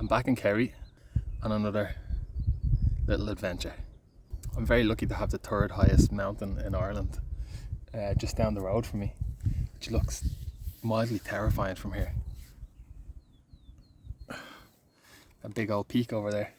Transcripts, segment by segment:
I'm back in Kerry on another little adventure. I'm very lucky to have the third highest mountain in Ireland just down the road from me, which looks mildly terrifying from here. A big old peak over there.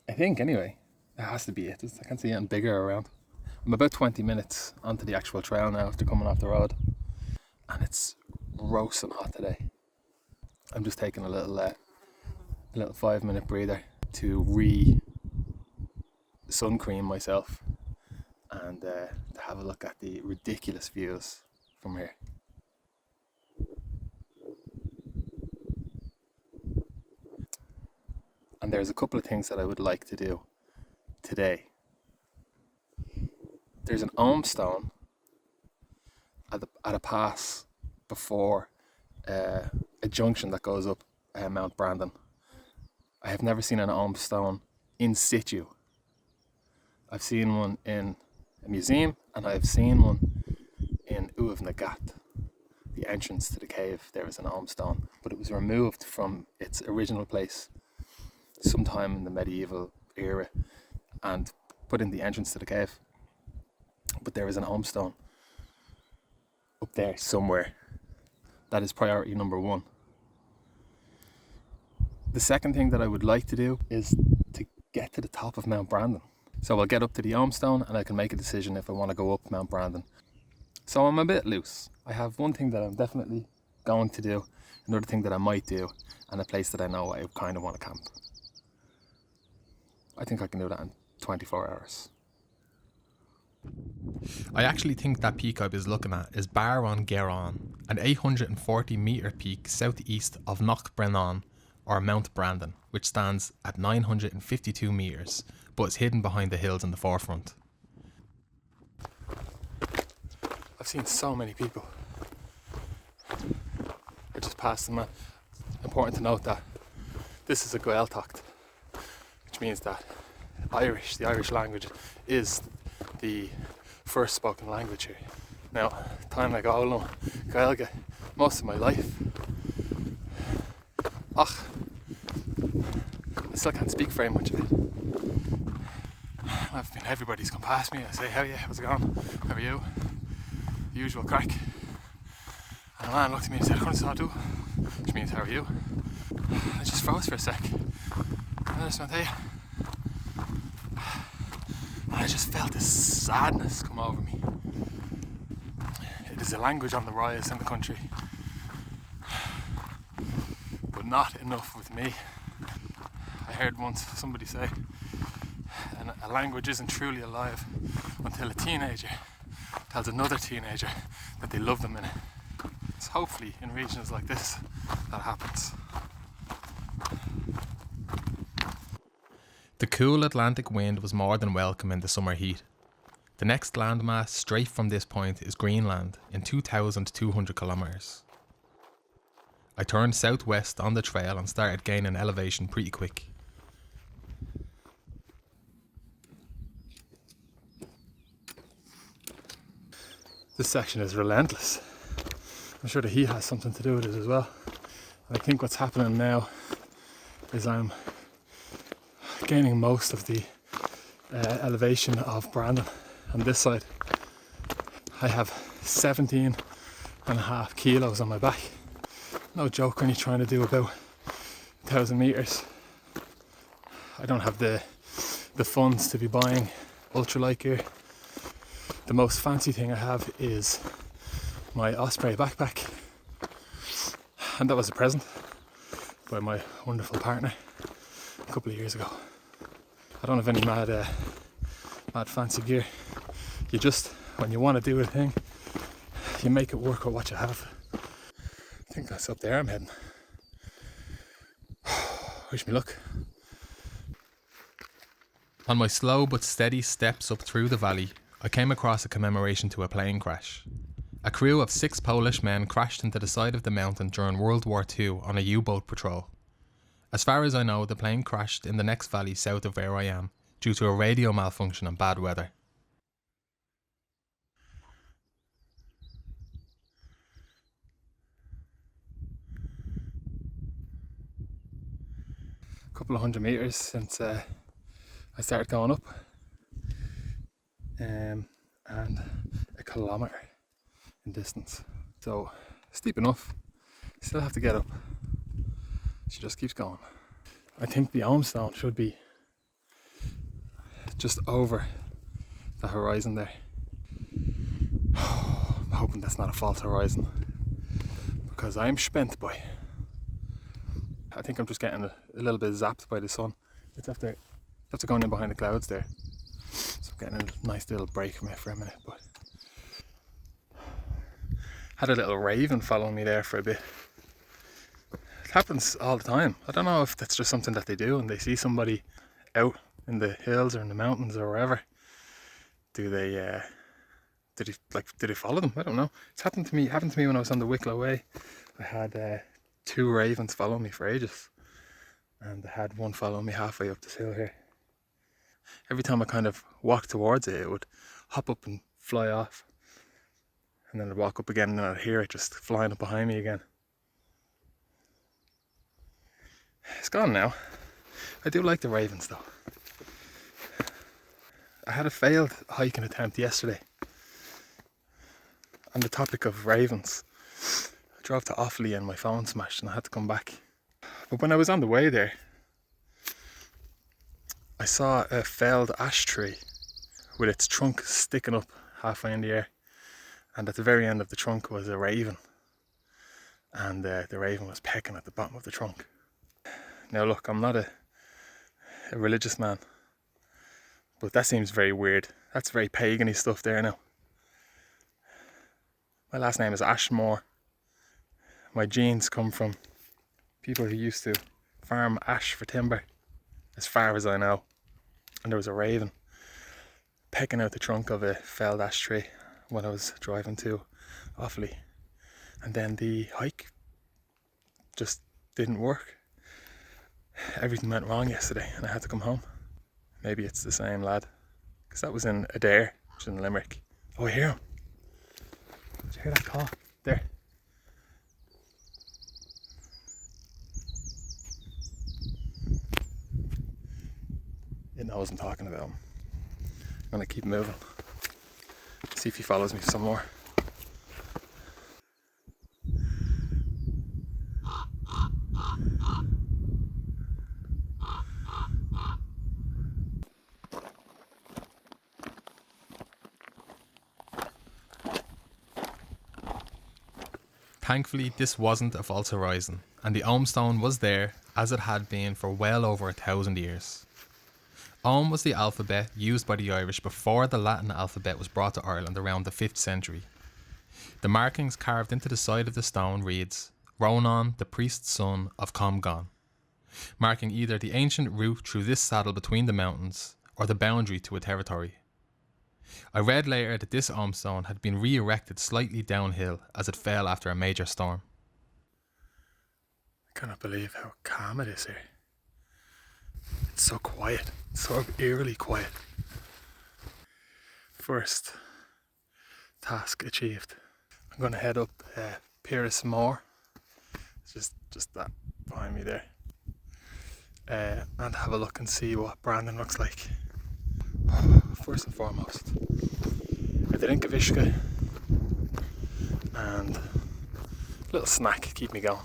I think anyway, it has to be it. I can't see anything bigger around. I'm about 20 minutes onto the actual trail now after coming off the road, and it's roasting hot today. I'm just taking a little 5-minute breather to sun cream myself and to have a look at the ridiculous views from here. And there's a couple of things that I would like to do today. There's an Ogham Stone at a pass before a junction that goes up Mount Brandon. I have never seen an Ogham Stone in situ. I've seen one in a museum, and I've seen one in Ogham Stone, the entrance to the cave. There is an Ogham Stone, but it was removed from its original place sometime in the medieval era and put in the entrance to the cave. But there is an Ogham Stone up there somewhere. That is priority number one. The second thing that I would like to do is to get to the top of Mount Brandon. So I'll get up to the Ogham Stone and I can make a decision if I want to go up Mount Brandon. So I'm a bit loose. I have one thing that I'm definitely going to do, another thing that I might do, and a place that I know I kind of want to camp. I think I can do that in 24 hours. I actually think that peak I was looking at is Bar on Geron, an 840 metre peak southeast of Knockbrennan, or Mount Brandon, which stands at 952 metres, but is hidden behind the hills in the forefront. I've seen so many people. I just passed them. Important to note that this is a Gaeltacht, which means that the Irish language, is the first spoken language here. Now, time I got Ogham Gaeilge most of my life. I still can't speak very much of it. Everybody's come past me. I say, how are you? How's it going? How are you? The usual crack. And a man looked at me and said, which means, how are you? I just froze for a sec. And I just went, hey. And I just felt this sadness come over me. It is a language on the rise in the country, but not enough with me. I heard once somebody say, and a language isn't truly alive until a teenager tells another teenager that they love them in it. So hopefully in regions like this that happens. The cool Atlantic wind was more than welcome in the summer heat. The next landmass straight from this point is Greenland in 2,200 kilometres. I turned southwest on the trail and started gaining elevation pretty quick. This section is relentless. I'm sure the heat has something to do with it as well. I think what's happening now is I'm gaining most of the elevation of Brandon on this side. I have 17.5 kilos on my back. No joke when you're trying to do about 1,000 metres. I don't have the funds to be buying ultralight gear. The most fancy thing I have is my Osprey backpack, and that was a present by my wonderful partner a couple of years ago. I don't have any mad fancy gear. You just, when you want to do a thing, you make it work with what you have. I think that's up there I'm heading. Wish me luck. On my slow but steady steps up through the valley, I came across a commemoration to a plane crash. A crew of 6 Polish men crashed into the side of the mountain during World War II on a U-boat patrol. As far as I know, the plane crashed in the next valley south of where I am due to a radio malfunction and bad weather. couple of 100 meters since I started going up, and a kilometre in distance. So steep enough. Still have to get up. She just keeps going. I think the Ogham Stone should be just over the horizon there. I'm hoping that's not a false horizon, because I'm spent, boy. I think I'm just getting a little bit zapped by the sun. It's after going in behind the clouds there, so I'm getting a nice little break from it for a minute. But had a little raven following me there for a bit. It happens all the time. I don't know if that's just something that they do and they see somebody out in the hills or in the mountains or wherever. Do they follow them? I don't know. It's happened to me when I was on the Wicklow Way. I had 2 ravens follow me for ages, and I had one follow me halfway up this hill here. Every time I kind of walked towards it, it would hop up and fly off, and then I'd walk up again and then I'd hear it just flying up behind me again. It's gone now. I do like the ravens though. I had a failed hiking attempt yesterday. On the topic of ravens, I drove to Offaly and my phone smashed and I had to come back. But when I was on the way there, I saw a felled ash tree with its trunk sticking up halfway in the air, and at the very end of the trunk was a raven, and the raven was pecking at the bottom of the trunk. Now look, I'm not a religious man, but that seems very weird. That's very pagan-y stuff there now. My last name is Ashmore. My genes come from people who used to farm ash for timber, as far as I know. And there was a raven pecking out the trunk of a felled ash tree when I was driving to Offaly. And then the hike just didn't work. Everything went wrong yesterday and I had to come home. Maybe it's the same lad, because that was in Adair, which is in Limerick. Oh, I hear him. Did you hear that call? There. It knows I'm talking about him. I'm gonna keep moving. See if he follows me some more. Thankfully, this wasn't a false horizon, and the Ogham Stone was there as it had been for well over 1,000 years. Ogham was the alphabet used by the Irish before the Latin alphabet was brought to Ireland around the 5th century. The markings carved into the side of the stone reads, Ronan, the priest's son of Comgan, marking either the ancient route through this saddle between the mountains or the boundary to a territory. I read later that this Ogham Stone had been re-erected slightly downhill as it fell after a major storm. I cannot believe how calm it is here. It's so quiet, so eerily quiet. First task achieved. I'm going to head up Pierce Moor. It's just that behind me there. And have a look and see what Brandon looks like. First and foremost, a drink of Ishka and a little snack to keep me going.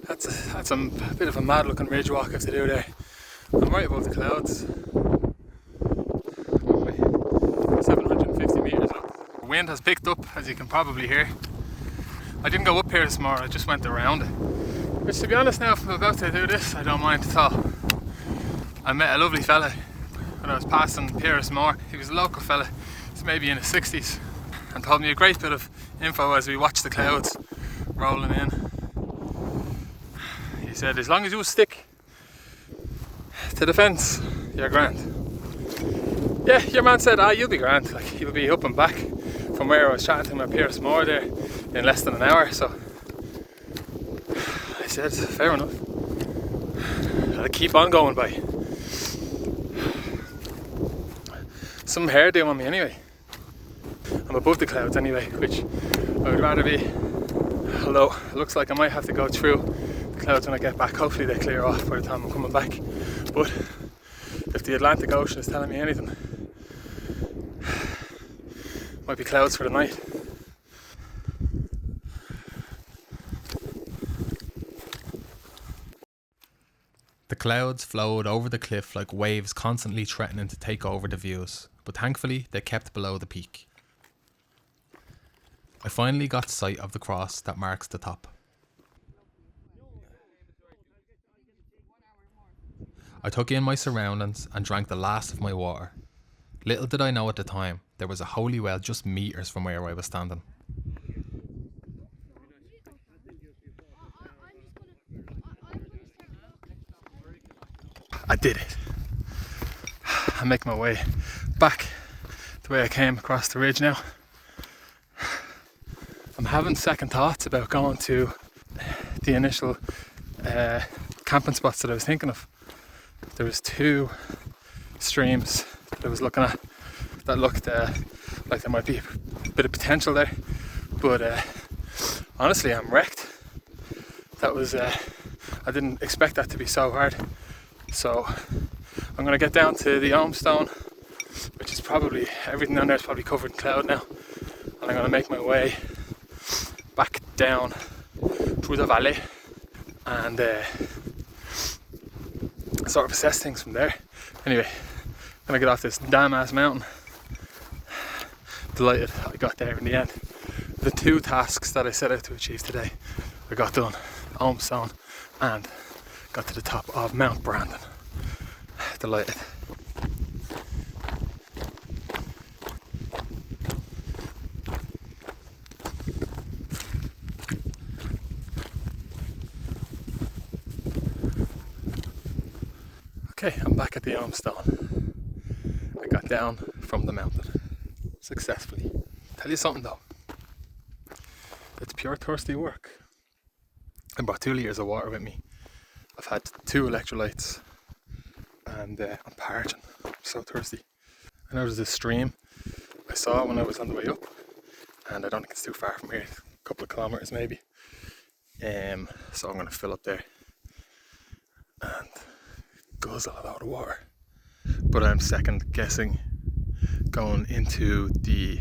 That's a bit of a mad looking ridge walk I have to do there. I'm right above the clouds. 750 metres up. The wind has picked up, as you can probably hear. I didn't go up Pierce Moor, I just went around it. Which, to be honest, now if I'm about to do this, I don't mind at all. I met a lovely fella when I was passing Pierce Moor. He was a local fella, he's maybe in his 60s, and told me a great bit of info as we watched the clouds rolling in. He said, as long as you stick to the fence, you're grand. Yeah, your man said, you'll be grand. Like, you'll be up and back from where I was chatting to him at Pierce Moor there in less than an hour. So I said, fair enough. I'll keep on going by. some hairdo on me anyway. I'm above the clouds anyway, which I would rather be. Although it looks like I might have to go through the clouds when I get back. Hopefully they clear off by the time I'm coming back. But if the Atlantic Ocean is telling me anything, might be clouds for the night. The clouds flowed over the cliff like waves constantly threatening to take over the views, but thankfully they kept below the peak. I finally got sight of the cross that marks the top. I took in my surroundings and drank the last of my water. Little did I know at the time, there was a holy well just meters from where I was standing. I did it. I'm making my way back the way I came across the ridge now. I'm having second thoughts about going to the initial camping spots that I was thinking of. There was 2 streams that I was looking at that looked like there might be a bit of potential there, but honestly I'm wrecked. That was I didn't expect that to be so hard. So I'm going to get down to the Ogham Stone, which is probably, everything down there is probably covered in cloud now, and I'm going to make my way back down through the valley and sort of assess things from there. Anyway, I'm going to get off this damn ass mountain. Delighted I got there in the end. The 2 tasks that I set out to achieve today, I got done. Ogham Stone and got to the top of Mount Brandon. Delighted. Okay, I'm back at the Ogham Stone. I got down from the mountain successfully. Tell you something though, it's pure thirsty work. I brought 2 litres of water with me. I've had 2 electrolytes and I'm parching. I'm so thirsty. I know there's this stream I saw when I was on the way up, and I don't think it's too far from here, a couple of kilometres maybe. So I'm going to fill up there and guzzle a lot of water. But I'm second guessing going into the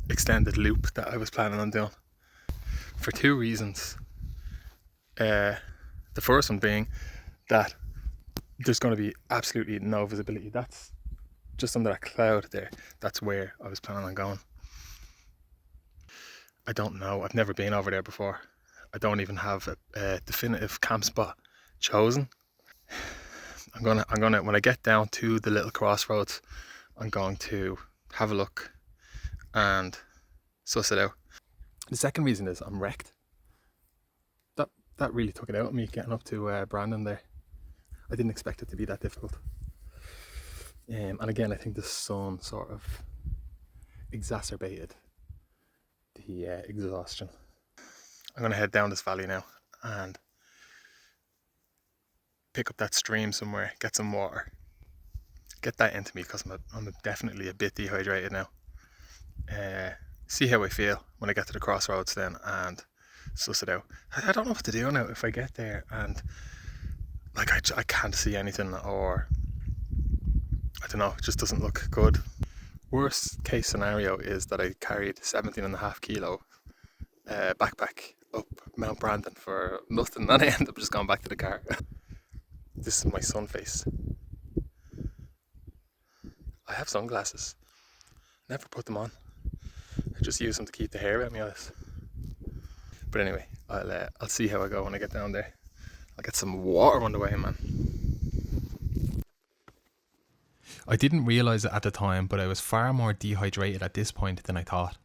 extended loop that I was planning on doing for 2 reasons. The first one being that there's going to be absolutely no visibility. That's just under that cloud there. That's where I was planning on going. I don't know. I've never been over there before. I don't even have a definitive camp spot chosen. I'm gonna when I get down to the little crossroads, I'm going to have a look and suss it out. The second reason is I'm wrecked. That really took it out of me getting up to Brandon there. I didn't expect it to be that difficult. And again, I think the sun sort of exacerbated the exhaustion. I'm going to head down this valley now and pick up that stream somewhere, get some water, get that into me because I'm definitely a bit dehydrated now. See how I feel when I get to the crossroads then and suss it out. I don't know what to do now if I get there and like I can't see anything, or I don't know, it just doesn't look good. Worst case scenario is that I carried 17.5 kilo backpack up Mount Brandon for nothing and I end up just going back to the car. This is my sun face. I have sunglasses, never put them on. I just use them to keep the hair out of my eyes. But anyway, I'll see how I go when I get down there. I'll get some water on the way, man. I didn't realise it at the time, but I was far more dehydrated at this point than I thought.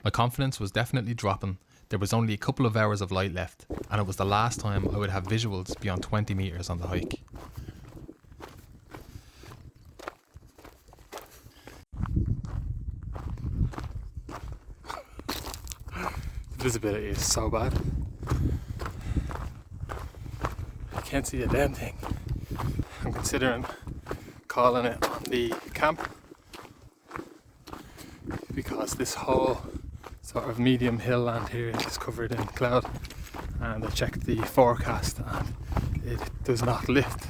My confidence was definitely dropping. There was only a couple of hours of light left, and it was the last time I would have visuals beyond 20 metres on the hike. The visibility is so bad. I can't see a damn thing. I'm considering calling it on the camp, because this whole sort of medium hill land here is covered in cloud, and I checked the forecast and it does not lift,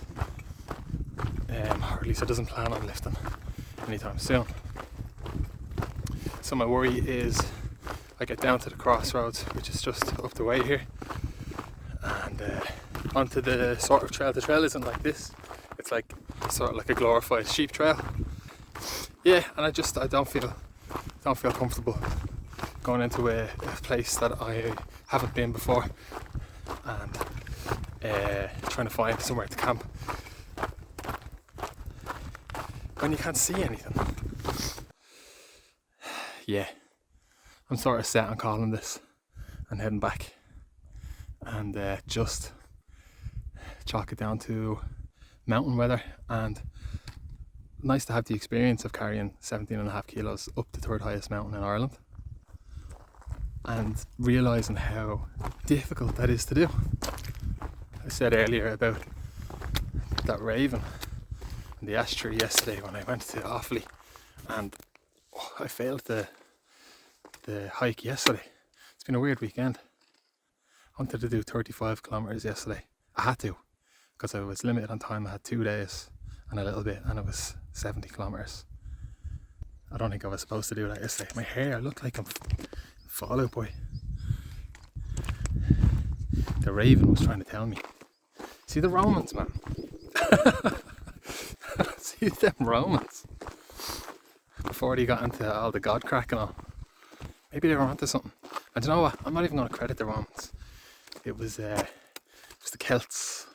or at least it doesn't plan on lifting anytime soon. So my worry is I get down to the crossroads, which is just up the way here, and onto the sort of trail. The trail isn't like this, it's like sort of like a glorified sheep trail. Yeah, and I don't feel comfortable going into a place that I haven't been before and trying to find somewhere to camp when you can't see anything. Yeah, I'm sort of set on calling this and heading back, and just chalk it down to mountain weather, and nice to have the experience of carrying 17.5 kilos up the third highest mountain in Ireland and realising how difficult that is to do. I said earlier about that raven and the ash tree yesterday when I went to Offaly, and I failed the hike yesterday. It's been a weird weekend. I wanted to do 35 kilometres yesterday. I had to, because I was limited on time. I had 2 days and a little bit, and it was 70 kilometres. I don't think I was supposed to do that yesterday. My hair looked like I'm Fall Out Boy. The raven was trying to tell me. See the Romans, man. See them Romans. Before they got into all the god crack and all. Maybe they were onto something. And you know what? I'm not even going to credit the Romans. It was the Celts.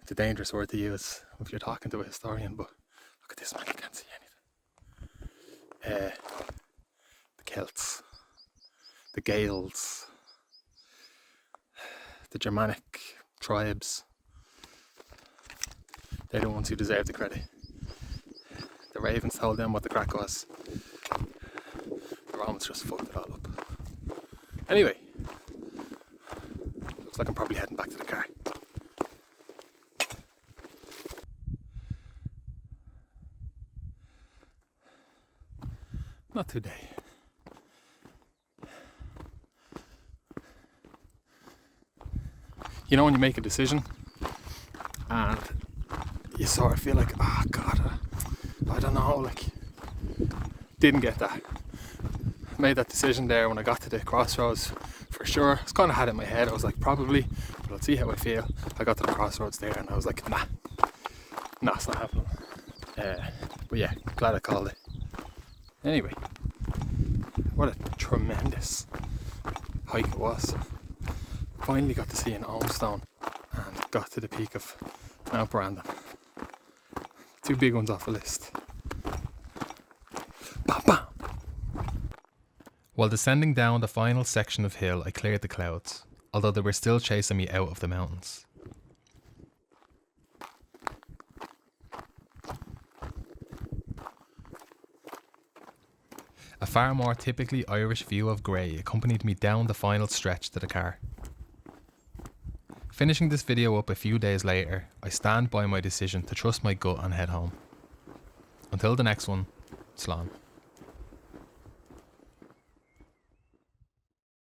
It's a dangerous word to use if you're talking to a historian, but look at this, man, you can't see anything. The Celts, the Gaels, the Germanic tribes, they're the ones who deserve the credit. The Ravens told them what the crack was. The Romans just fucked it all up. Anyway, looks like I'm probably heading back to the car. Not today. You know when you make a decision and you sort of feel like, oh God, I don't know, like, didn't get that. Made that decision there when I got to the crossroads for sure. I was kind of had it in my head. I was like, probably, but I'll see how I feel. I got to the crossroads there and I was like, nah, it's not happening. But yeah, glad I called it. Anyway, what a tremendous hike it was. Finally got to see an Ogham Stone and got to the peak of Mount Brandon. 2 big ones off the list. Bam, bam. While descending down the final section of hill, I cleared the clouds, although they were still chasing me out of the mountains. A far more typically Irish view of grey accompanied me down the final stretch to the car. Finishing this video up a few days later, I stand by my decision to trust my gut and head home. Until the next one, slán.